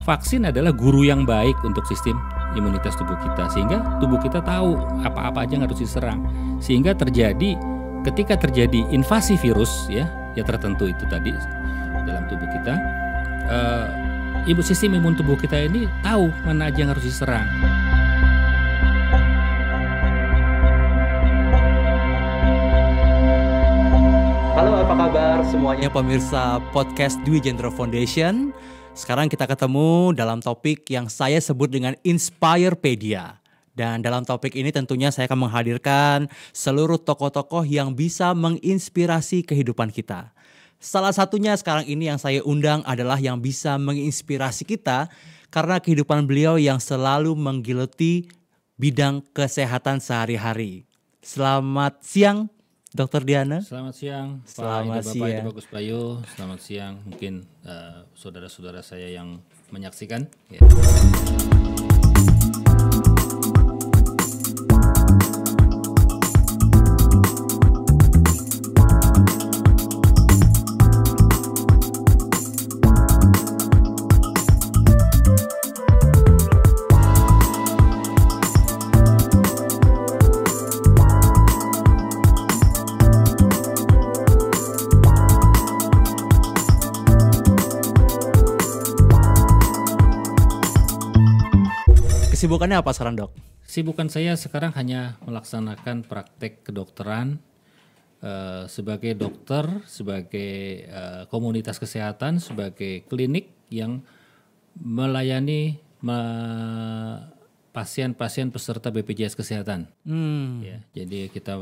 vaksin adalah guru yang baik untuk sistem imunitas tubuh kita, sehingga tubuh kita tahu apa-apa aja yang harus diserang, sehingga ketika terjadi invasi virus ya tertentu itu tadi dalam tubuh kita, sistem imun tubuh kita ini tahu mana aja yang harus diserang. Halo, apa kabar semuanya pemirsa podcast Dwi Jendro Foundation. Sekarang kita ketemu dalam topik yang saya sebut dengan Inspirepedia. Dan dalam topik ini tentunya saya akan menghadirkan seluruh tokoh-tokoh yang bisa menginspirasi kehidupan kita. Salah satunya sekarang ini yang saya undang adalah yang bisa menginspirasi kita karena kehidupan beliau yang selalu menggeluti bidang kesehatan sehari-hari. Selamat siang, Dr. Diana. Selamat siang, Selamat Pak siang. Ida Bagus Bayu. Selamat siang, mungkin saudara-saudara saya yang menyaksikan. Ya. Kesibukannya apa sekarang, Dok? Sibukan saya sekarang hanya melaksanakan praktek kedokteran sebagai dokter, sebagai komunitas kesehatan, sebagai klinik yang melayani pasien-pasien peserta BPJS Kesehatan. Ya, jadi kita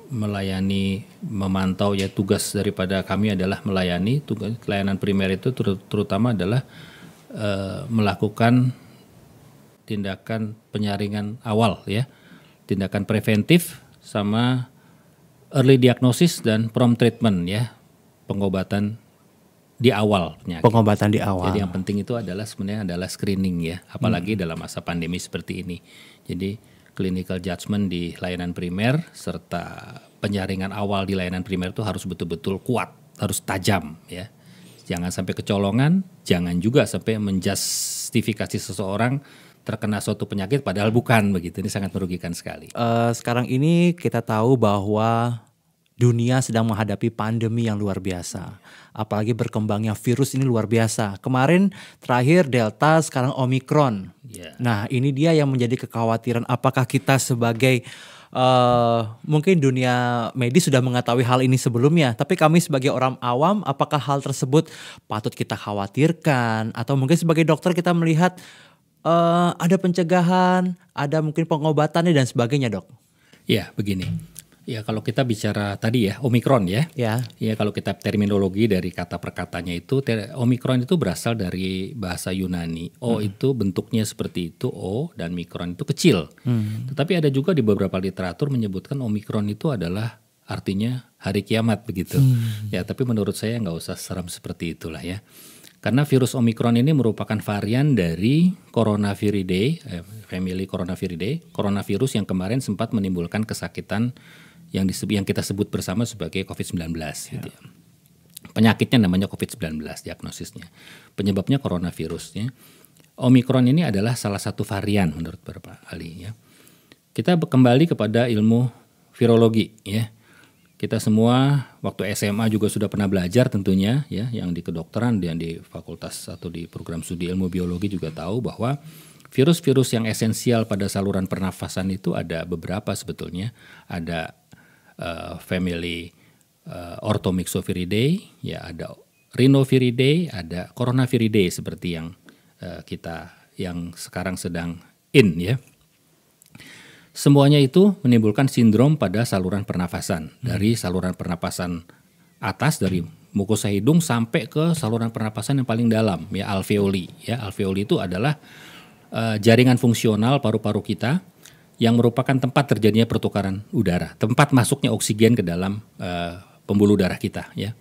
melayani, memantau, ya tugas daripada kami adalah melayani. Tugas layanan primer itu terutama adalah melakukan tindakan penyaringan awal, ya, tindakan preventif sama early diagnosis dan prompt treatment, ya, pengobatan di awal penyakit. Pengobatan di awal. Jadi yang penting itu sebenarnya adalah screening, ya, apalagi dalam masa pandemi seperti ini. Jadi clinical judgment di layanan primer serta penyaringan awal di layanan primer itu harus betul-betul kuat, harus tajam, ya. Jangan sampai kecolongan, jangan juga sampai menjustifikasi seseorang terkena suatu penyakit padahal bukan begitu. Ini sangat merugikan sekali. Sekarang ini kita tahu bahwa dunia sedang menghadapi pandemi yang luar biasa. Apalagi berkembangnya virus ini luar biasa. Kemarin terakhir Delta, sekarang Omicron. Yeah. Nah, ini dia yang menjadi kekhawatiran. Apakah kita sebagai mungkin dunia medis sudah mengetahui hal ini sebelumnya, tapi kami sebagai orang awam, apakah hal tersebut patut kita khawatirkan? Atau mungkin sebagai dokter kita melihat ada pencegahan, ada mungkin pengobatannya dan sebagainya, Dok? Ya, begini. Ya, kalau kita bicara tadi ya, Omicron ya. Ya. Ya, kalau kita terminologi dari kata per katanya itu, Omicron itu berasal dari bahasa Yunani. O itu bentuknya seperti itu, O, dan mikron itu kecil. Tetapi ada juga di beberapa literatur menyebutkan Omicron itu adalah artinya hari kiamat begitu. Ya, tapi menurut saya nggak usah serem seperti itulah ya. Karena virus Omicron ini merupakan varian dari Coronaviridae, family Coronaviridae, coronavirus yang kemarin sempat menimbulkan kesakitan yang kita sebut bersama sebagai COVID-19. Gitu ya. Penyakitnya namanya COVID-19, diagnosisnya. Penyebabnya coronavirus. Ya. Omicron ini adalah salah satu varian menurut beberapa ahli. Ya. Kita kembali kepada ilmu virologi, ya. Kita semua waktu SMA juga sudah pernah belajar tentunya, ya, yang di kedokteran dan di fakultas atau di program studi ilmu biologi juga tahu bahwa virus-virus yang esensial pada saluran pernafasan itu ada beberapa sebetulnya. Ada family Orthomyxoviridae, ya, ada Rhinoviridae, ada Coronaviridae seperti yang sekarang sedang ya. Semuanya itu menimbulkan sindrom pada saluran pernafasan. Dari saluran pernapasan atas, dari mukosa hidung sampai ke saluran pernapasan yang paling dalam, ya, alveoli. Ya, alveoli itu adalah jaringan fungsional paru-paru kita yang merupakan tempat terjadinya pertukaran udara, tempat masuknya oksigen ke dalam pembuluh darah kita. Ya.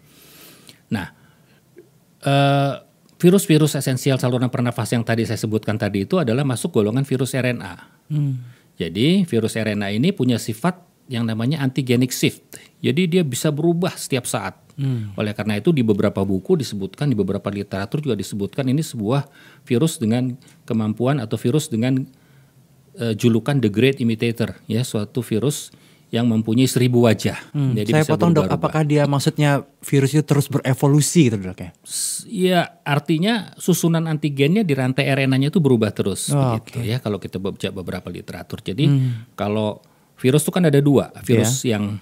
Nah, virus-virus esensial saluran pernafasan yang tadi saya sebutkan tadi itu adalah masuk golongan virus RNA. Jadi virus RNA ini punya sifat yang namanya antigenic shift. Jadi dia bisa berubah setiap saat. Oleh karena itu di beberapa buku disebutkan, di beberapa literatur juga disebutkan ini sebuah virus dengan kemampuan atau virus dengan julukan the great imitator, ya, suatu virus yang mempunyai 1000 wajah. Jadi Saya bisa potong dok, berubah-ubah. apakah dia maksudnya virus itu terus berevolusi gitu dok ya? Ya, artinya susunan antigennya di rantai RNA-nya itu berubah terus, begitu ya. Kalau kita baca beberapa literatur. Jadi kalau virus itu kan ada 2, virus yang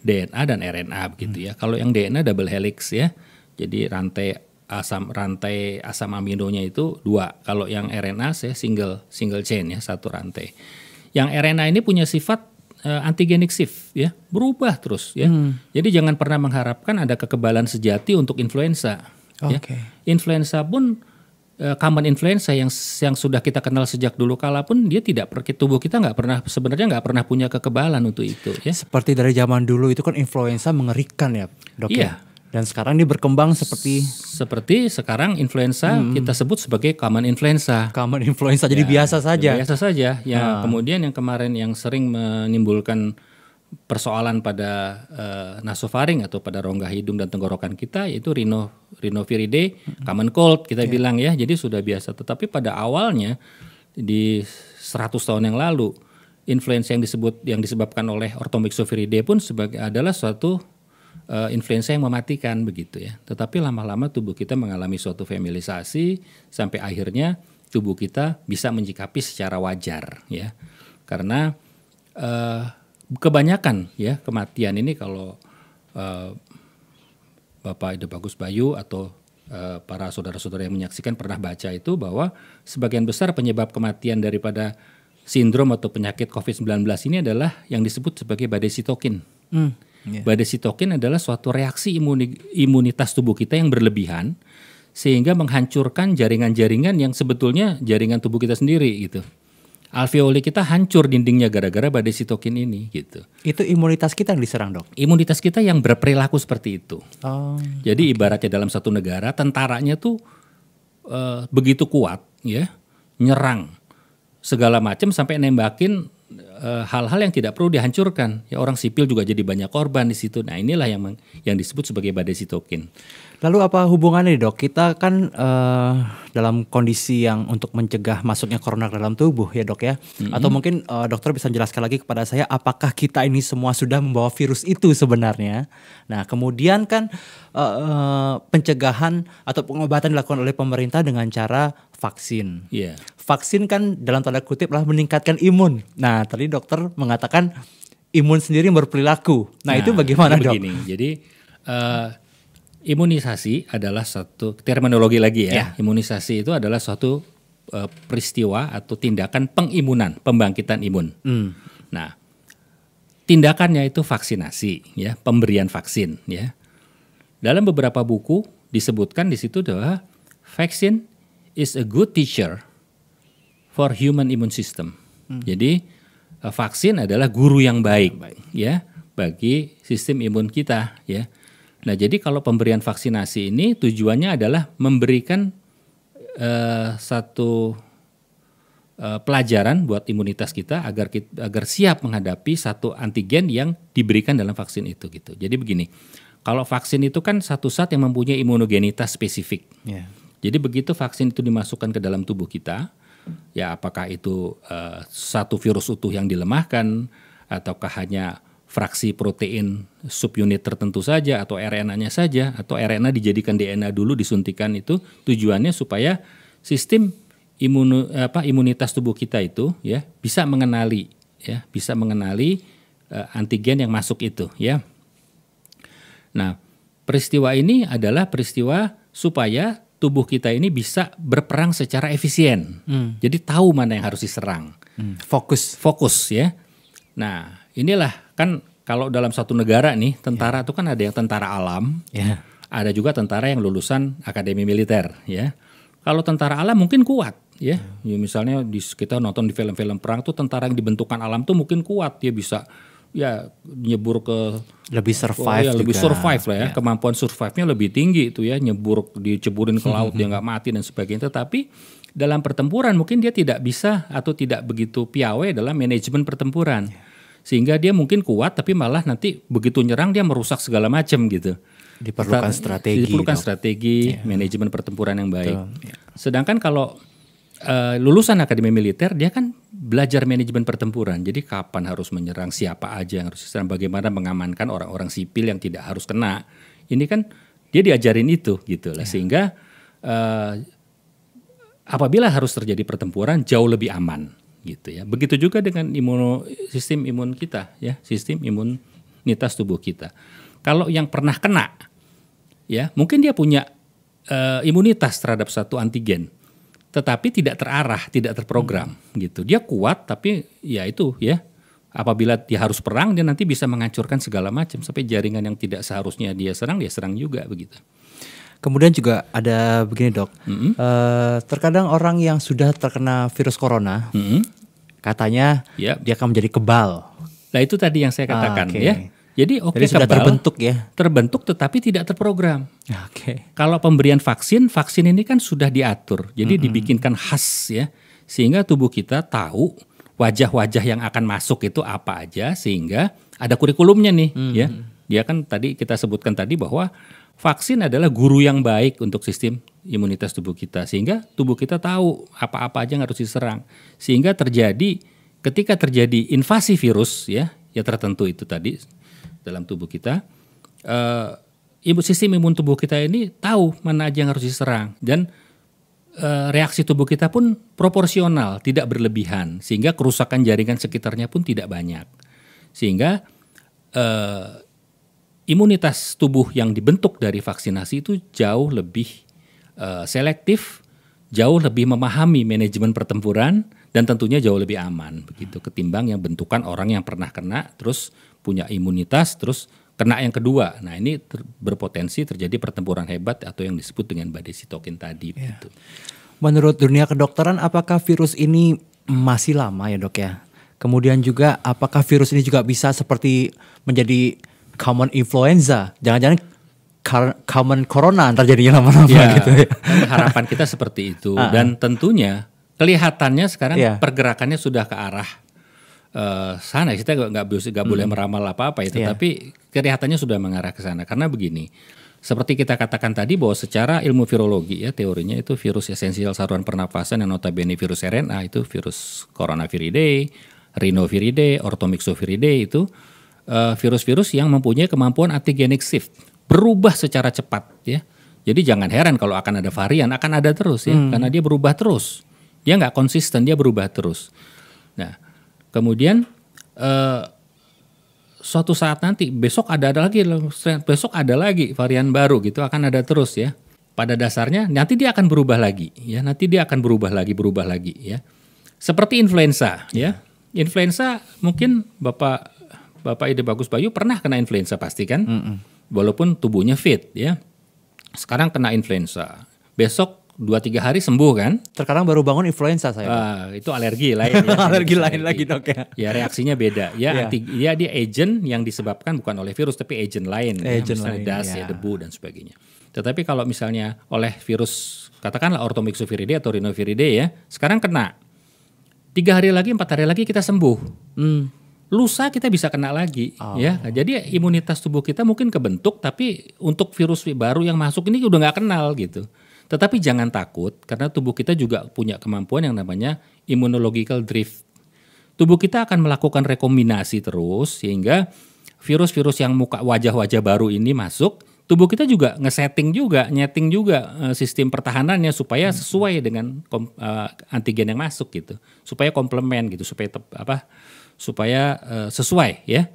DNA dan RNA begitu ya. Kalau yang DNA double helix ya, jadi rantai asam aminonya itu 2. Kalau yang RNA saya single chain ya, 1 rantai. Yang RNA ini punya sifat antigenic shift ya, berubah terus ya. Jadi jangan pernah mengharapkan ada kekebalan sejati untuk influenza. Ya. Influenza pun common influenza yang sudah kita kenal sejak dulu kala pun dia tubuh kita sebenarnya nggak pernah punya kekebalan untuk itu ya. Seperti dari zaman dulu itu kan influenza mengerikan ya dok ya. Dan sekarang ini berkembang seperti sekarang influenza kita sebut sebagai common influenza. Common influenza jadi biasa saja. Biasa saja. Ya, kemudian yang kemarin yang sering menimbulkan persoalan pada nasofaring atau pada rongga hidung dan tenggorokan kita yaitu rhinoviridae, common cold kita bilang ya. Jadi sudah biasa. Tetapi pada awalnya di 100 tahun yang lalu influenza yang disebabkan oleh Orthomyxoviridae pun adalah suatu influenza yang mematikan begitu ya. Tetapi lama-lama tubuh kita mengalami suatu familisasi sampai akhirnya tubuh kita bisa menyikapi secara wajar ya. Karena kebanyakan ya kematian ini kalau Bapak Ida Bagus Bayu atau para saudara-saudara yang menyaksikan pernah baca itu bahwa sebagian besar penyebab kematian daripada sindrom atau penyakit COVID-19 ini adalah yang disebut sebagai badai sitokin. Badai sitokin adalah suatu reaksi imunitas tubuh kita yang berlebihan sehingga menghancurkan jaringan-jaringan yang sebetulnya jaringan tubuh kita sendiri gitu. Alveoli kita hancur dindingnya gara-gara badai sitokin ini gitu. Itu imunitas kita yang diserang dok? Imunitas kita yang berperilaku seperti itu. Jadi ibaratnya dalam satu negara tentaranya tuh begitu kuat ya, nyerang segala macam sampai nembakin hal-hal yang tidak perlu dihancurkan. Ya orang sipil juga jadi banyak korban di situ. Nah inilah yang disebut sebagai badai sitokin. Lalu apa hubungannya dok? Kita kan dalam kondisi yang untuk mencegah masuknya corona ke dalam tubuh ya dok ya. Atau mungkin dokter bisa menjelaskan lagi kepada saya apakah kita ini semua sudah membawa virus itu sebenarnya. Nah kemudian kan pencegahan atau pengobatan dilakukan oleh pemerintah dengan cara vaksin. Vaksin kan dalam tanda kutip lah meningkatkan imun. Nah tadi dokter mengatakan imun sendiri berperilaku. Nah itu bagaimana dok? Begini, jadi imunisasi adalah satu terminologi lagi ya. Imunisasi itu adalah suatu peristiwa atau tindakan pengimunan, pembangkitan imun. Nah, tindakannya itu vaksinasi ya, pemberian vaksin ya. Dalam beberapa buku disebutkan di situ bahwa vaksin is a good teacher for human immune system. Jadi vaksin adalah guru yang baik ya bagi sistem imun kita ya. Nah, jadi kalau pemberian vaksinasi ini tujuannya adalah memberikan satu pelajaran buat imunitas kita agar siap menghadapi satu antigen yang diberikan dalam vaksin itu gitu. Jadi begini, kalau vaksin itu kan satu zat yang mempunyai imunogenitas spesifik. Jadi begitu vaksin itu dimasukkan ke dalam tubuh kita, ya apakah itu satu virus utuh yang dilemahkan ataukah hanya fraksi protein subunit tertentu saja atau RNA-nya saja atau RNA dijadikan DNA dulu disuntikan itu tujuannya supaya sistem imunitas tubuh kita itu ya bisa mengenali antigen yang masuk itu ya. Nah, peristiwa ini adalah peristiwa supaya tubuh kita ini bisa berperang secara efisien. Jadi tahu mana yang harus diserang. Fokus ya. Nah, inilah kan kalau dalam satu negara nih, tentara itu kan ada yang tentara alam, ada juga tentara yang lulusan akademi militer ya. Kalau tentara alam mungkin kuat ya. Misalnya kita nonton di film-film perang tuh tentara yang dibentukan alam tuh mungkin kuat, dia bisa ya nyebur ke lebih survive lebih survive lah ya. Kemampuan survive-nya lebih tinggi itu ya, diceburin ke laut dia nggak mati dan sebagainya. Tetapi dalam pertempuran mungkin dia tidak bisa atau tidak begitu piawai dalam manajemen pertempuran. Sehingga dia mungkin kuat tapi malah nanti begitu nyerang dia merusak segala macam gitu. Diperlukan strategi, manajemen pertempuran yang baik. Betul. Sedangkan kalau lulusan akademi militer dia kan belajar manajemen pertempuran. Jadi kapan harus menyerang, siapa aja yang harus diserang, bagaimana mengamankan orang-orang sipil yang tidak harus kena. Ini kan dia diajarin itu gitu lah. Sehingga apabila harus terjadi pertempuran jauh lebih aman gitu ya. Begitu juga dengan sistem imun kita ya, sistem imunitas tubuh kita. Kalau yang pernah kena ya, mungkin dia punya imunitas terhadap satu antigen, tetapi tidak terarah, tidak terprogram gitu. Dia kuat tapi ya itu ya, apabila dia harus perang dia nanti bisa menghancurkan segala macam sampai jaringan yang tidak seharusnya dia serang juga begitu. Kemudian juga ada begini dok, terkadang orang yang sudah terkena virus corona, katanya dia akan menjadi kebal. Nah itu tadi yang saya katakan ya. Jadi sudah terbentuk ya. Terbentuk tetapi tidak terprogram. Kalau pemberian vaksin ini kan sudah diatur. Jadi dibikinkan khas ya. Sehingga tubuh kita tahu wajah-wajah yang akan masuk itu apa aja, sehingga ada kurikulumnya nih ya. Dia kan tadi kita sebutkan tadi bahwa vaksin adalah guru yang baik untuk sistem imunitas tubuh kita, sehingga tubuh kita tahu apa-apa aja yang harus diserang. Sehingga ketika terjadi invasi virus ya tertentu itu tadi dalam tubuh kita, sistem imun tubuh kita ini tahu mana aja yang harus diserang, dan reaksi tubuh kita pun proporsional, tidak berlebihan, sehingga kerusakan jaringan sekitarnya pun tidak banyak. Sehingga imunitas tubuh yang dibentuk dari vaksinasi itu jauh lebih selektif, jauh lebih memahami manajemen pertempuran, dan tentunya jauh lebih aman begitu ketimbang yang bentukan orang yang pernah kena terus punya imunitas terus kena yang kedua. Nah ini berpotensi terjadi pertempuran hebat atau yang disebut dengan badai sitokin tadi. Begitu. Menurut dunia kedokteran, apakah virus ini masih lama ya dok ya? Kemudian juga apakah virus ini juga bisa seperti menjadi common influenza? Jangan-jangan common corona terjadinya lama-lama gitu ya. Harapan kita seperti itu. Dan tentunya kelihatannya sekarang pergerakannya sudah ke arah sana. Kita nggak boleh meramal apa-apa ya, tetapi kelihatannya sudah mengarah ke sana. Karena begini, seperti kita katakan tadi bahwa secara ilmu virologi ya, teorinya itu virus esensial saluran pernafasan yang notabene virus RNA itu virus Coronaviridae, Rhinoviridae, Orthomyxoviridae itu virus-virus yang mempunyai kemampuan antigenic shift, berubah secara cepat ya. Jadi jangan heran kalau akan ada varian, akan ada terus ya, karena dia berubah terus. Dia nggak konsisten, dia berubah terus. Nah, kemudian suatu saat nanti besok ada lagi varian baru gitu, akan ada terus ya. Pada dasarnya nanti dia akan berubah lagi ya, berubah lagi ya. Seperti influenza ya. Influenza mungkin Bapak Ide Bagus Bayu pernah kena influenza pasti kan? Walaupun tubuhnya fit ya. Sekarang kena influenza. Besok 2-3 hari sembuh kan? Terkadang baru bangun influenza saya. Itu alergi lain. Ya. Alergi lain lagi dok ya. Ya reaksinya beda. Ya, dia agent yang disebabkan bukan oleh virus tapi agent lain. Misalnya das, debu dan sebagainya. Tetapi kalau misalnya oleh virus, katakanlah Orthomyxoviridae atau Rhinoviridae ya, sekarang kena. 3 hari lagi, 4 hari lagi kita sembuh. Lusa kita bisa kena lagi ya. Jadi imunitas tubuh kita mungkin kebentuk, tapi untuk virus baru yang masuk ini udah nggak kenal gitu. Tetapi jangan takut, karena tubuh kita juga punya kemampuan yang namanya immunological drift. Tubuh kita akan melakukan rekombinasi terus, sehingga virus-virus yang wajah-wajah baru ini masuk, tubuh kita juga nyeting juga sistem pertahanannya supaya sesuai dengan antigen yang masuk gitu, supaya komplement gitu, supaya sesuai ya.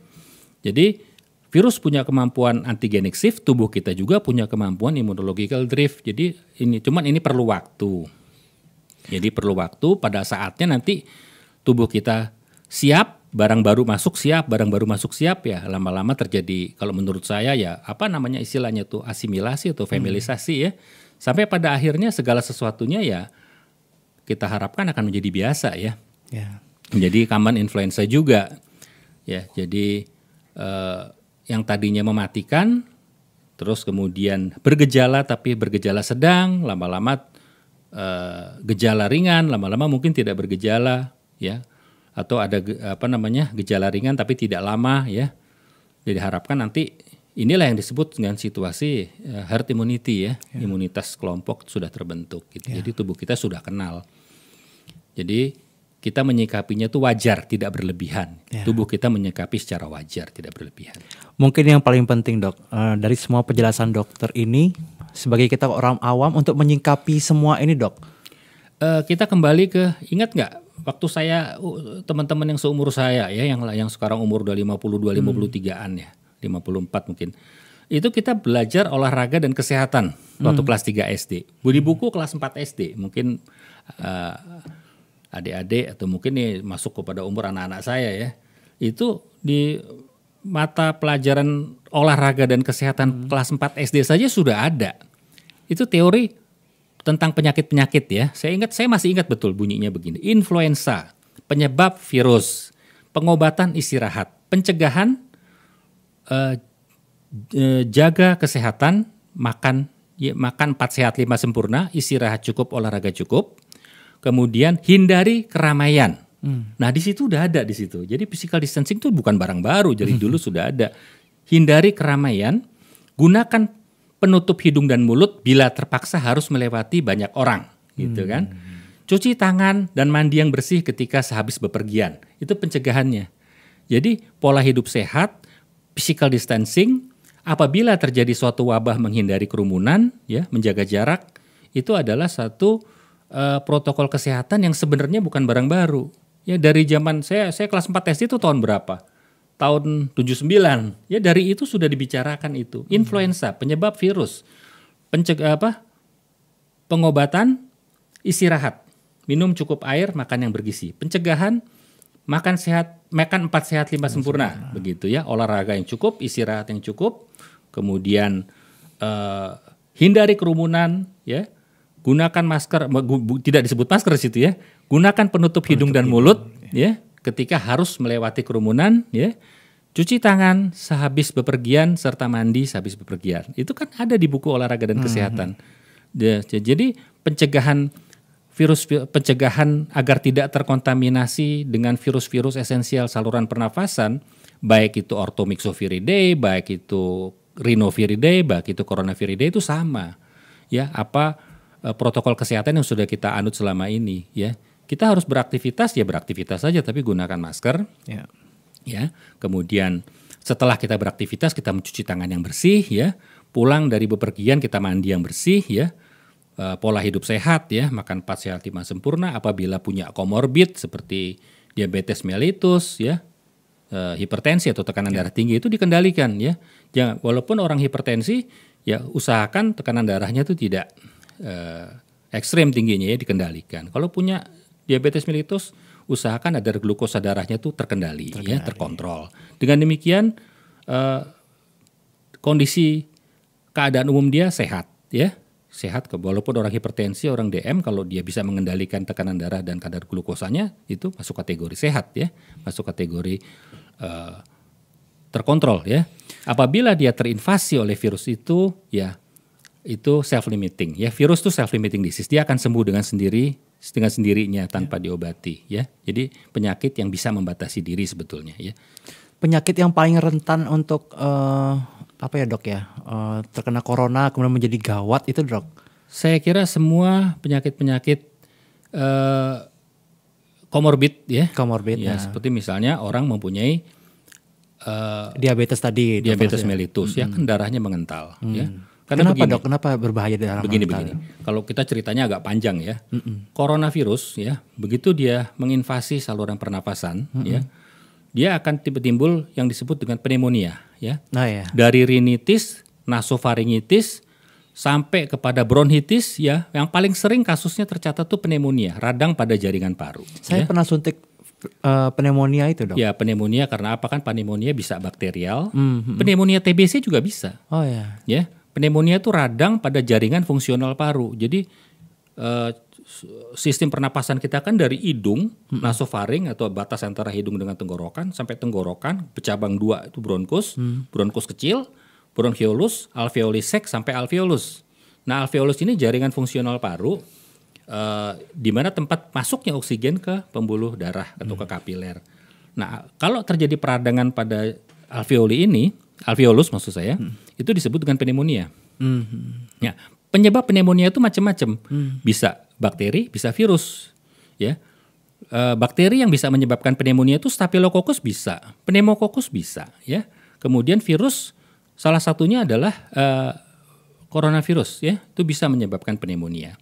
Jadi virus punya kemampuan antigenic shift, tubuh kita juga punya kemampuan immunological drift. Jadi ini perlu waktu. Jadi perlu waktu, pada saatnya nanti tubuh kita siap, barang baru masuk siap ya. Lama-lama terjadi, kalau menurut saya ya istilahnya tuh asimilasi atau familisasi ya. Sampai pada akhirnya segala sesuatunya ya kita harapkan akan menjadi biasa ya. Menjadi common influenza juga. Ya, jadi yang tadinya mematikan, terus kemudian bergejala tapi bergejala sedang, lama-lama gejala ringan, lama-lama mungkin tidak bergejala, ya, atau ada gejala ringan tapi tidak lama ya. Jadi diharapkan nanti inilah yang disebut dengan situasi herd immunity ya. Imunitas kelompok sudah terbentuk gitu. Jadi tubuh kita sudah kenal. Jadi kita menyikapinya itu wajar, tidak berlebihan. Tubuh kita menyikapi secara wajar, tidak berlebihan. Mungkin yang paling penting dok, dari semua penjelasan dokter ini, sebagai kita orang awam untuk menyikapi semua ini dok. Kita kembali ke, ingat nggak waktu saya, teman-teman yang seumur saya ya, yang sekarang umur udah 52, 53-an ya, 54 mungkin. Itu kita belajar olahraga dan kesehatan waktu kelas 3 SD. Di buku kelas 4 SD, mungkin adik-adik atau mungkin nih masuk kepada umur anak-anak saya ya, itu di mata pelajaran olahraga dan kesehatan kelas 4 SD saja sudah ada. Itu teori tentang penyakit-penyakit ya. Saya masih ingat betul bunyinya begini. Influenza, penyebab virus, pengobatan istirahat, pencegahan, jaga kesehatan, makan 4 sehat 5 sempurna, istirahat cukup, olahraga cukup. Kemudian hindari keramaian. Nah di situ udah ada di situ. Jadi physical distancing itu bukan barang baru. Jadi dulu sudah ada. Hindari keramaian. Gunakan penutup hidung dan mulut bila terpaksa harus melewati banyak orang, gitu kan. Cuci tangan dan mandi yang bersih ketika sehabis bepergian. Itu pencegahannya. Jadi pola hidup sehat, physical distancing. Apabila terjadi suatu wabah, menghindari kerumunan, ya, menjaga jarak. Itu adalah satu protokol kesehatan yang sebenarnya bukan barang baru. Ya dari zaman saya kelas 4 SD itu tahun berapa? Tahun 79. Ya dari itu sudah dibicarakan itu. Influenza, penyebab virus. Pengobatan, istirahat. Minum cukup air, makan yang bergizi. Pencegahan, makan 4 sehat 5 sempurna. Begitu ya. Olahraga yang cukup, istirahat yang cukup. Kemudian hindari kerumunan, ya. Gunakan masker, tidak disebut masker di situ ya. Gunakan penutup hidung dan mulut ya ketika harus melewati kerumunan ya. Cuci tangan sehabis bepergian serta mandi sehabis bepergian. Itu kan ada di buku olahraga dan kesehatan. Jadi pencegahan agar tidak terkontaminasi dengan virus-virus esensial saluran pernafasan, baik itu Orthomyxoviridae, baik itu Rhinoviridae, baik itu Coronaviridae itu sama. Ya, protokol kesehatan yang sudah kita anut selama ini ya. Kita harus beraktivitas saja tapi gunakan masker. Ya. Kemudian setelah kita beraktivitas kita mencuci tangan yang bersih ya. Pulang dari bepergian kita mandi yang bersih ya. Pola hidup sehat ya, makan 4 sehat 5 sempurna. Apabila punya komorbid seperti diabetes mellitus ya, hipertensi atau tekanan darah tinggi itu dikendalikan ya. Walaupun orang hipertensi ya usahakan tekanan darahnya itu tidak ekstrem tingginya ya, dikendalikan. Kalau punya diabetes mellitus, usahakan agar glukosa darahnya itu terkendali. Ya, terkontrol. Dengan demikian kondisi keadaan umum dia sehat ya. Sehat walaupun orang hipertensi, orang DM kalau dia bisa mengendalikan tekanan darah dan kadar glukosanya itu masuk kategori sehat ya, masuk kategori terkontrol ya. Apabila dia terinvasi oleh virus itu ya itu self-limiting ya. Virus itu self-limiting disease, dia akan sembuh dengan sendirinya tanpa diobati ya. Jadi penyakit yang bisa membatasi diri sebetulnya ya. Penyakit yang paling rentan untuk terkena corona kemudian menjadi gawat itu dok? Saya kira semua penyakit-penyakit komorbid ya. Komorbid ya. Seperti misalnya orang mempunyai diabetes tadi. Diabetes mellitus ya, kan darahnya mengental ya. Karena kenapa begini, dok? Kenapa berbahaya darah mengental? Begini. Kalau kita ceritanya agak panjang ya. Coronavirus ya, begitu dia menginvasi saluran pernapasan ya, dia akan timbul yang disebut dengan pneumonia ya. Dari rinitis, nasofaringitis sampai kepada bronkitis ya. Yang paling sering kasusnya tercatat tuh pneumonia, radang pada jaringan paru. Saya pernah suntik pneumonia itu dok. Ya, pneumonia karena apa kan pneumonia bisa bakterial. Pneumonia TBC juga bisa. Oh ya. Ya. Pneumonia itu radang pada jaringan fungsional paru. Jadi sistem pernapasan kita kan dari hidung, nasofaring atau batas antara hidung dengan tenggorokan sampai tenggorokan, bercabang 2 itu bronkus, bronkus kecil, bronchiolus, alveoli sek sampai alveolus. Nah, alveolus ini jaringan fungsional paru. di mana tempat masuknya oksigen ke pembuluh darah atau ke kapiler. Nah, kalau terjadi peradangan pada alveolus maksud saya, itu disebut dengan pneumonia. Ya, penyebab pneumonia itu macam-macam. Bisa bakteri, bisa virus. Ya, bakteri yang bisa menyebabkan pneumonia itu Staphylococcus bisa, pneumococcus bisa. Ya, kemudian virus salah satunya adalah coronavirus. Ya, itu bisa menyebabkan pneumonia.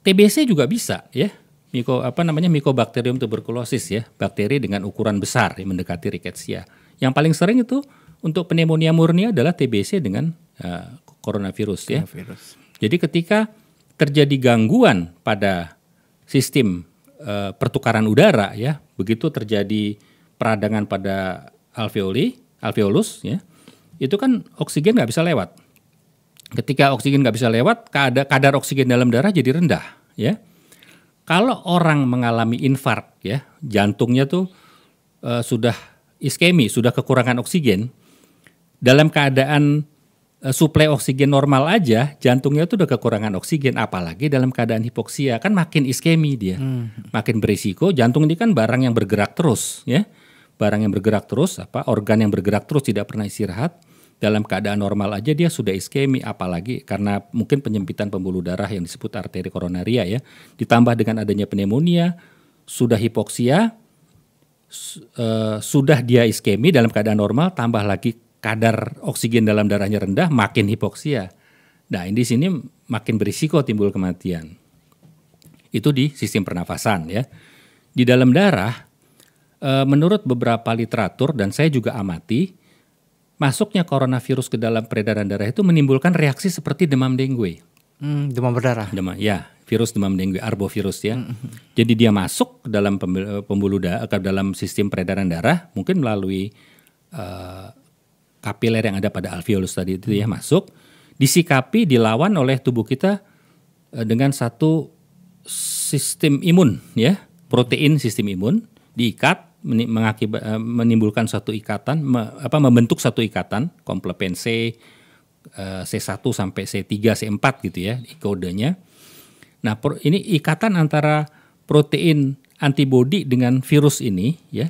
TBC juga bisa, ya. Mycobacterium tuberculosis, ya, bakteri dengan ukuran besar yang mendekati rickettsia. Yang paling sering itu untuk pneumonia murni adalah TBC dengan coronavirus, ya. Jadi ketika terjadi gangguan pada sistem pertukaran udara, ya, begitu terjadi peradangan pada alveolus, ya, itu kan oksigen nggak bisa lewat. Ketika oksigen nggak bisa lewat, kadar oksigen dalam darah jadi rendah, ya. Kalau orang mengalami infark, ya, jantungnya tuh sudah iskemi, sudah kekurangan oksigen, dalam keadaan suplai oksigen normal aja, jantungnya tuh udah kekurangan oksigen, apalagi dalam keadaan hipoksia, kan makin iskemi dia, makin berisiko. Jantung ini kan barang yang bergerak terus, ya, barang yang bergerak terus, organ yang bergerak terus tidak pernah istirahat. Dalam keadaan normal aja dia sudah iskemi, apalagi karena mungkin penyempitan pembuluh darah yang disebut arteri koronaria, ya. Ditambah dengan adanya pneumonia, sudah hipoksia, sudah dia iskemi dalam keadaan normal, tambah lagi kadar oksigen dalam darahnya rendah, makin hipoksia. Nah, ini di sini makin berisiko timbul kematian. Itu di sistem pernafasan, ya. Di dalam darah, menurut beberapa literatur dan saya juga amati, masuknya coronavirus ke dalam peredaran darah itu menimbulkan reaksi seperti demam dengue. Demam berdarah. Virus demam dengue, arbovirus, ya. Jadi dia masuk ke dalam pembuluh darah, ke dalam sistem peredaran darah, mungkin melalui kapiler yang ada pada alveolus tadi itu, ya, masuk, disikapi, dilawan oleh tubuh kita dengan satu sistem imun, ya, protein sistem imun, diikat, menimbulkan suatu ikatan, membentuk satu ikatan, komplement C1 sampai C3, C4 gitu, ya, kodenya. Nah, ini ikatan antara protein antibodi dengan virus ini, ya,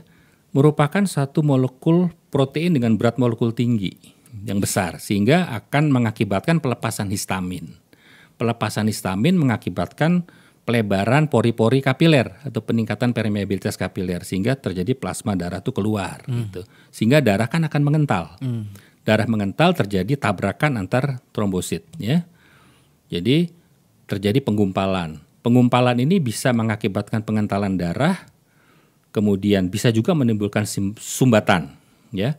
merupakan satu molekul protein dengan berat molekul tinggi yang besar, sehingga akan mengakibatkan pelepasan histamin. Pelepasan histamin mengakibatkan pelebaran pori-pori kapiler atau peningkatan permeabilitas kapiler, sehingga terjadi plasma darah itu keluar, gitu. Sehingga darah kan akan mengental. Darah mengental, terjadi tabrakan antar trombosit, ya. Jadi terjadi penggumpalan. Penggumpalan ini bisa mengakibatkan pengentalan darah, kemudian bisa juga menimbulkan sumbatan, ya.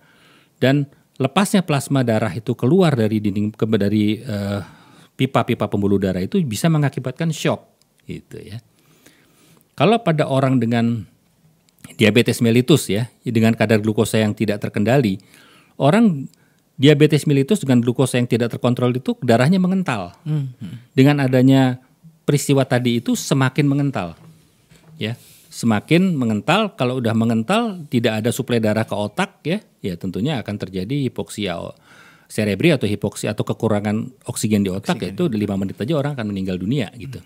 Dan lepasnya plasma darah itu keluar dari pipa-pipa pembuluh darah itu bisa mengakibatkan shock. Gitu, ya. Kalau pada orang dengan diabetes mellitus, ya, dengan kadar glukosa yang tidak terkendali, orang diabetes mellitus dengan glukosa yang tidak terkontrol itu darahnya mengental. Dengan adanya peristiwa tadi itu semakin mengental, ya, semakin mengental. Kalau udah mengental, tidak ada suplai darah ke otak, ya, tentunya akan terjadi hipoksia cerebri atau hipoksia atau kekurangan oksigen di otak, yaitu 5 menit aja orang akan meninggal dunia, gitu.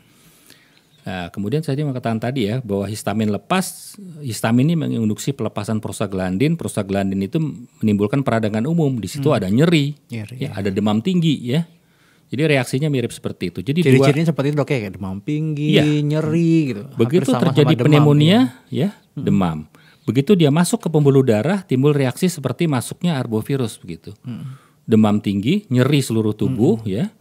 Nah, kemudian saya mengatakan tadi, ya, bahwa histamin lepas, histamin ini menginduksi pelepasan prostaglandin. Prostaglandin itu menimbulkan peradangan umum. Di situ ada nyeri, ya, ada demam tinggi, ya. Jadi reaksinya mirip seperti itu. Jadi ciri-cirinya seperti itu, kayak demam tinggi, ya, nyeri, gitu. Begitu terjadi pneumonia, ya, demam. Begitu dia masuk ke pembuluh darah, timbul reaksi seperti masuknya arbovirus, begitu. Demam tinggi, nyeri seluruh tubuh, ya.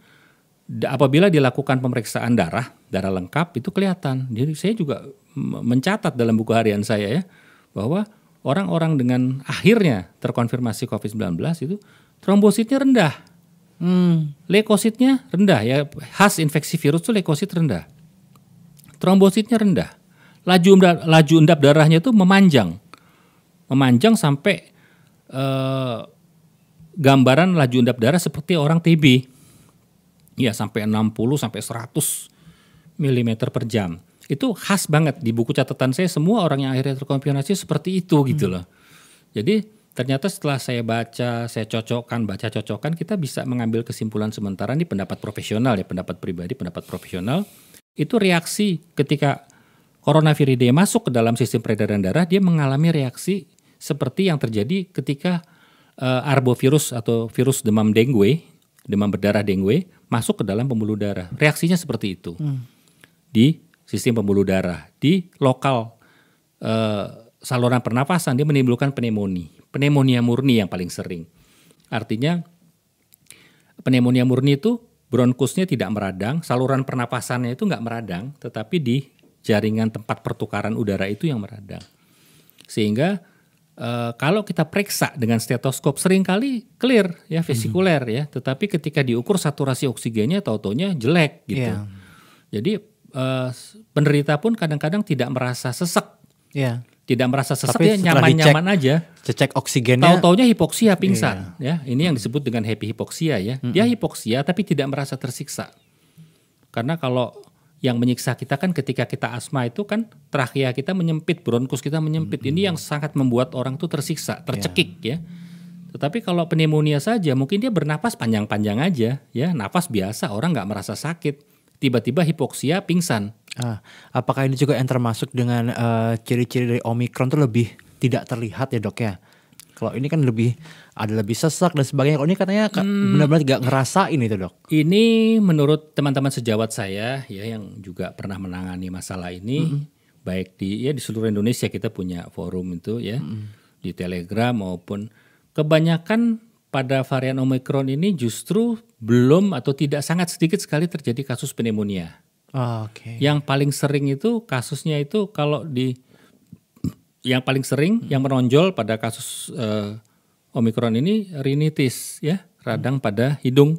Apabila dilakukan pemeriksaan darah lengkap itu kelihatan. Jadi saya juga mencatat dalam buku harian saya, ya, bahwa orang-orang dengan akhirnya terkonfirmasi COVID-19 itu trombositnya rendah, leukositnya rendah, ya, khas infeksi virus itu leukosit rendah, trombositnya rendah, laju endap darahnya itu memanjang sampai gambaran laju endap darah seperti orang TB. Ya, sampai 60 sampai 100 mm per jam. Itu khas banget di buku catatan saya, semua orang yang akhirnya terkonfirmasi seperti itu, gitu loh. Jadi ternyata setelah saya baca cocokkan, kita bisa mengambil kesimpulan sementara, ini pendapat profesional, ya, pendapat pribadi, pendapat profesional, Itu reaksi ketika coronaviridae masuk ke dalam sistem peredaran darah, dia mengalami reaksi seperti yang terjadi ketika arbovirus atau virus demam dengue, demam berdarah dengue masuk ke dalam pembuluh darah. Reaksinya seperti itu di sistem pembuluh darah, di lokal saluran pernafasan dia menimbulkan pneumonia murni yang paling sering. Artinya pneumonia murni itu bronkusnya tidak meradang, saluran pernapasannya itu nggak meradang, tetapi di jaringan tempat pertukaran udara itu yang meradang. Sehingga kalau kita periksa dengan stetoskop seringkali clear ya, vesikuler ya, tetapi ketika diukur saturasi oksigennya tau-taunya jelek gitu. Yeah. Jadi penderita pun kadang-kadang tidak merasa sesek. Yeah. Tidak merasa sesek, tapi ya nyaman-nyaman aja. Cek oksigennya. Tahu-taunya hipoksia, pingsan. Ya, ini yang disebut dengan happy hipoksia ya. Dia hipoksia tapi tidak merasa tersiksa. Karena kalau yang menyiksa kita kan ketika kita asma itu kan trakea kita menyempit, bronkus kita menyempit. Ini yang sangat membuat orang tuh tersiksa, tercekik ya. Tetapi kalau pneumonia saja mungkin dia bernapas panjang-panjang aja ya, napas biasa, orang nggak merasa sakit. Tiba-tiba hipoksia, pingsan. Apakah ini juga yang termasuk dengan ciri-ciri dari Omikron tuh lebih tidak terlihat ya dok ya? Kalau ini kan lebih sesak dan sebagainya. Kalau ini katanya benar-benar gak ngerasain itu dok. Ini menurut teman-teman sejawat saya ya yang juga pernah menangani masalah ini, baik di seluruh Indonesia kita punya forum itu ya, di Telegram maupun kebanyakan pada varian Omikron ini justru belum atau tidak sangat sedikit sekali terjadi kasus pneumonia. Okay. Yang paling sering itu kasusnya itu kalau yang paling sering yang menonjol pada kasus Omikron ini rinitis ya, radang pada hidung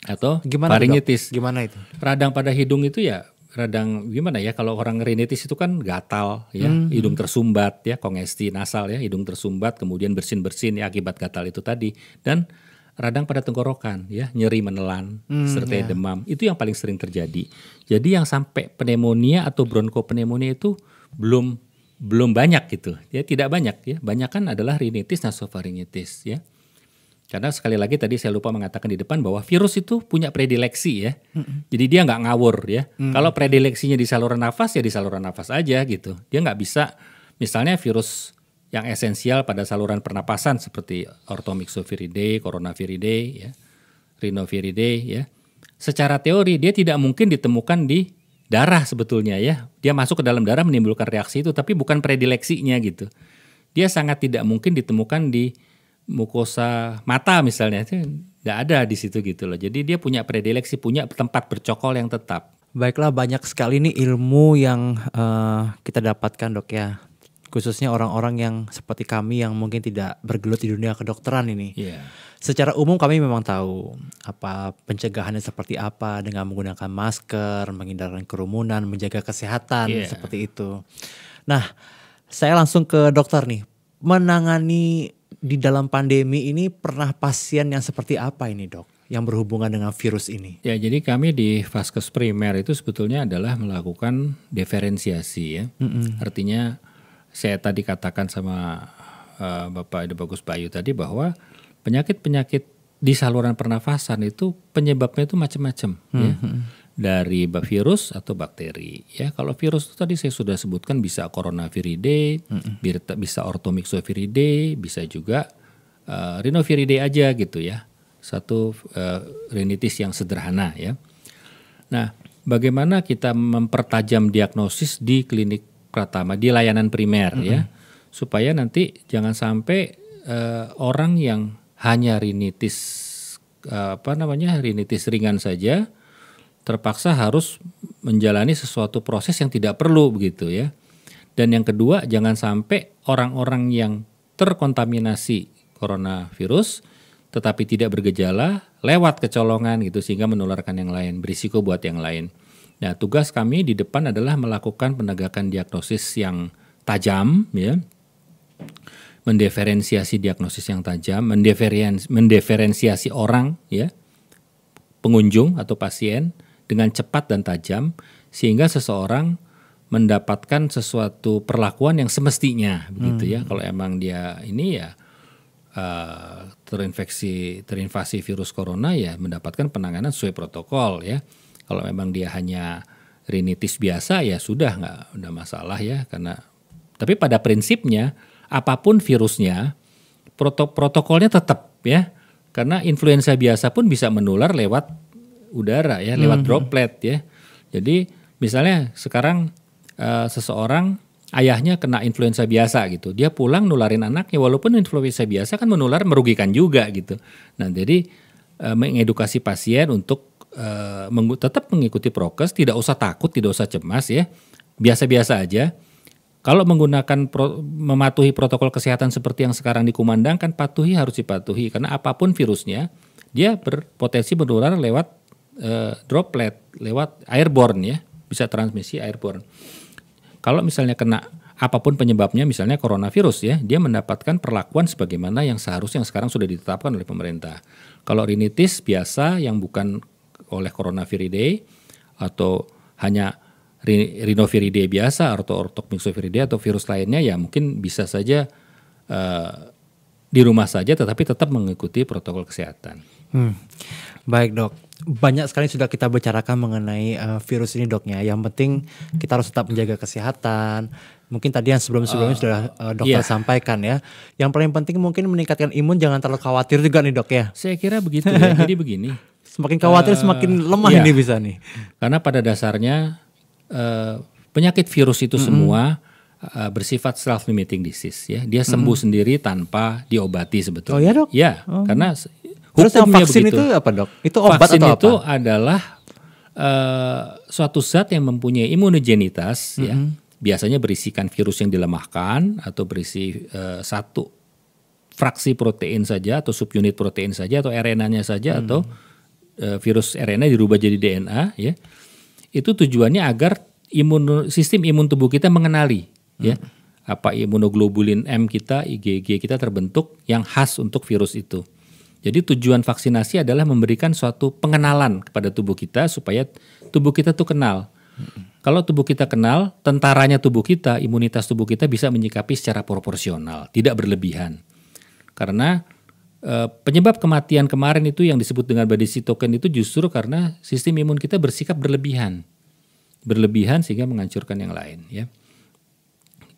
atau faringitis. Gimana itu? Radang pada hidung itu ya radang gimana ya, kalau orang rinitis itu kan gatal ya, hidung tersumbat ya, kongesti nasal ya, hidung tersumbat kemudian bersin-bersin ya akibat gatal itu tadi, dan radang pada tenggorokan ya, nyeri menelan serta demam. Itu yang paling sering terjadi. Jadi yang sampai pneumonia atau bronkopneumonia itu belum banyak gitu. Ya tidak banyak ya. Banyakan adalah rinitis nasofaringitis ya. Karena sekali lagi tadi saya lupa mengatakan di depan bahwa virus itu punya predileksi ya. Jadi dia nggak ngawur ya. Kalau predileksinya di saluran nafas ya di saluran nafas aja gitu. Dia nggak bisa misalnya virus yang esensial pada saluran pernapasan seperti Orthomyxoviridae, Coronaviridae, ya, Rhinoviridae, ya. Secara teori dia tidak mungkin ditemukan di darah sebetulnya ya. Dia masuk ke dalam darah menimbulkan reaksi itu, tapi bukan predileksinya gitu. Dia sangat tidak mungkin ditemukan di mukosa mata misalnya, itu nggak ada di situ gitu loh. Jadi dia punya predileksi, punya tempat bercokol yang tetap. Baiklah, banyak sekali nih ilmu yang kita dapatkan dok ya. Khususnya orang-orang yang seperti kami yang mungkin tidak bergelut di dunia kedokteran ini. Yeah. Secara umum kami memang tahu apa pencegahannya seperti apa dengan menggunakan masker, menghindarkan kerumunan, menjaga kesehatan seperti itu. Nah, saya langsung ke dokter nih. Menangani di dalam pandemi ini pernah pasien yang seperti apa ini dok? Yang berhubungan dengan virus ini? Ya, jadi kami di Vaskes Primer itu sebetulnya adalah melakukan diferensiasi ya. Artinya saya tadi katakan sama Bapak Ida Bagus Bayu tadi bahwa penyakit-penyakit di saluran pernafasan itu penyebabnya itu macam-macam ya. Dari virus atau bakteri ya. Kalau virus itu tadi saya sudah sebutkan bisa Coronaviridae, bisa Orthomyxoviridae, bisa juga Rhinoviridae aja gitu ya. Satu rinitis yang sederhana ya. Nah, bagaimana kita mempertajam diagnosis di klinik pratama, di layanan primer ya, supaya nanti jangan sampai orang yang hanya rinitis rinitis ringan saja terpaksa harus menjalani sesuatu proses yang tidak perlu begitu ya. Dan yang kedua, jangan sampai orang-orang yang terkontaminasi coronavirus tetapi tidak bergejala lewat kecolongan gitu sehingga menularkan yang lain, berisiko buat yang lain. Nah, tugas kami di depan adalah melakukan penegakan diagnosis yang tajam ya. Mendiferensiasi diagnosis yang tajam, mendiferensiasi orang ya, pengunjung atau pasien dengan cepat dan tajam sehingga seseorang mendapatkan sesuatu perlakuan yang semestinya begitu ya. Kalau emang dia ini ya terinvasi virus corona ya mendapatkan penanganan sesuai protokol ya. Kalau memang dia hanya rinitis biasa ya sudah nggak ada masalah ya, karena tapi pada prinsipnya apapun virusnya protokolnya tetap ya, karena influenza biasa pun bisa menular lewat udara ya, lewat droplet ya. Jadi misalnya sekarang seseorang ayahnya kena influenza biasa gitu, dia pulang nularin anaknya, walaupun influenza biasa kan merugikan juga gitu. Nah jadi mengedukasi pasien untuk tetap mengikuti prokes, tidak usah takut, tidak usah cemas ya, biasa-biasa aja. Kalau menggunakan mematuhi protokol kesehatan seperti yang sekarang dikumandangkan, harus dipatuhi, karena apapun virusnya dia berpotensi menular lewat droplet, lewat airborne ya, bisa transmisi airborne. Kalau misalnya kena apapun penyebabnya, misalnya coronavirus ya, dia mendapatkan perlakuan sebagaimana yang seharusnya yang sekarang sudah ditetapkan oleh pemerintah. Kalau rinitis biasa yang bukan oleh Coronaviridae atau hanya Rhinoviridae biasa atau Orthomyxoviridae atau virus lainnya, ya mungkin bisa saja di rumah saja tetapi tetap mengikuti protokol kesehatan. Baik dok, banyak sekali sudah kita bicarakan mengenai virus ini doknya. Yang penting kita harus tetap menjaga kesehatan. Mungkin tadi yang sebelum-sebelumnya sudah dokter sampaikan ya. Yang paling penting mungkin meningkatkan imun, jangan terlalu khawatir juga nih dok ya. Saya kira begitu ya. Jadi begini. Semakin khawatir semakin lemah ini bisa nih. Karena pada dasarnya penyakit virus itu semua bersifat self-limiting disease ya. Dia sembuh sendiri tanpa diobati sebetulnya. Oh ya dok? Ya, karena terus yang vaksin begitu. itu apa dok? Itu obat vaksin atau apa? Vaksin itu adalah suatu zat yang mempunyai imunogenitas ya. Biasanya berisikan virus yang dilemahkan atau berisi satu fraksi protein saja atau subunit protein saja atau RNA-nya saja atau virus RNA dirubah jadi DNA ya. Itu tujuannya agar sistem imun tubuh kita mengenali ya apa imunoglobulin M kita, IgG kita terbentuk yang khas untuk virus itu. Jadi tujuan vaksinasi adalah memberikan suatu pengenalan kepada tubuh kita supaya tubuh kita tuh kenal. Kalau tubuh kita kenal, tentaranya tubuh kita, imunitas tubuh kita bisa menyikapi secara proporsional, tidak berlebihan. Karena penyebab kematian kemarin itu yang disebut dengan body cytokine itu justru karena sistem imun kita bersikap berlebihan sehingga menghancurkan yang lain ya.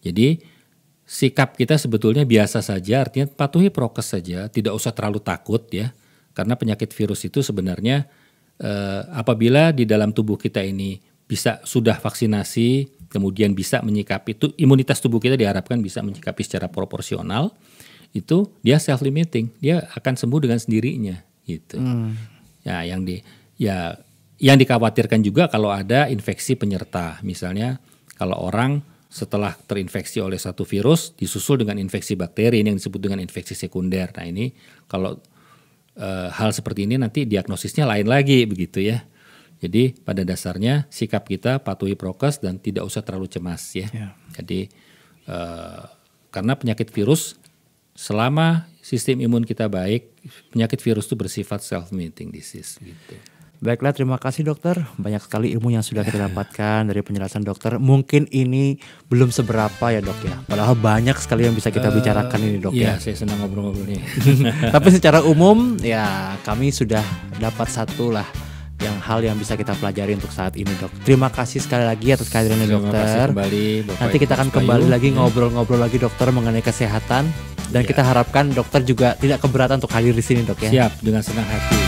Jadi sikap kita sebetulnya biasa saja, artinya patuhi prokes saja, tidak usah terlalu takut ya, karena penyakit virus itu sebenarnya apabila di dalam tubuh kita ini sudah vaksinasi, kemudian bisa menyikapi itu, imunitas tubuh kita diharapkan bisa menyikapi secara proporsional, itu dia self-limiting, dia akan sembuh dengan sendirinya gitu. Ya yang dikhawatirkan juga kalau ada infeksi penyerta, misalnya kalau orang setelah terinfeksi oleh satu virus disusul dengan infeksi bakteri, ini yang disebut dengan infeksi sekunder. Nah ini kalau hal seperti ini nanti diagnosisnya lain lagi begitu ya. Jadi pada dasarnya sikap kita patuhi prokes dan tidak usah terlalu cemas ya. Jadi karena penyakit virus selama sistem imun kita baik, penyakit virus itu bersifat self-limiting disease gitu. Baiklah, terima kasih dokter. Banyak sekali ilmu yang sudah kita dapatkan dari penjelasan dokter. Mungkin ini belum seberapa ya dok ya. Padahal banyak sekali yang bisa kita bicarakan ini dok ya. Iya, saya senang ngobrol-ngobrol nih. Tapi secara umum ya kami sudah dapat satu lah hal yang bisa kita pelajari untuk saat ini dok. Terima kasih sekali lagi atas kehadirannya dokter. Terima kasih kembali Bapak. Nanti kita akan kembali lagi ngobrol-ngobrol lagi dokter mengenai kesehatan. Dan kita harapkan dokter juga tidak keberatan untuk hadir di sini dok ya. Siap, dengan senang hati.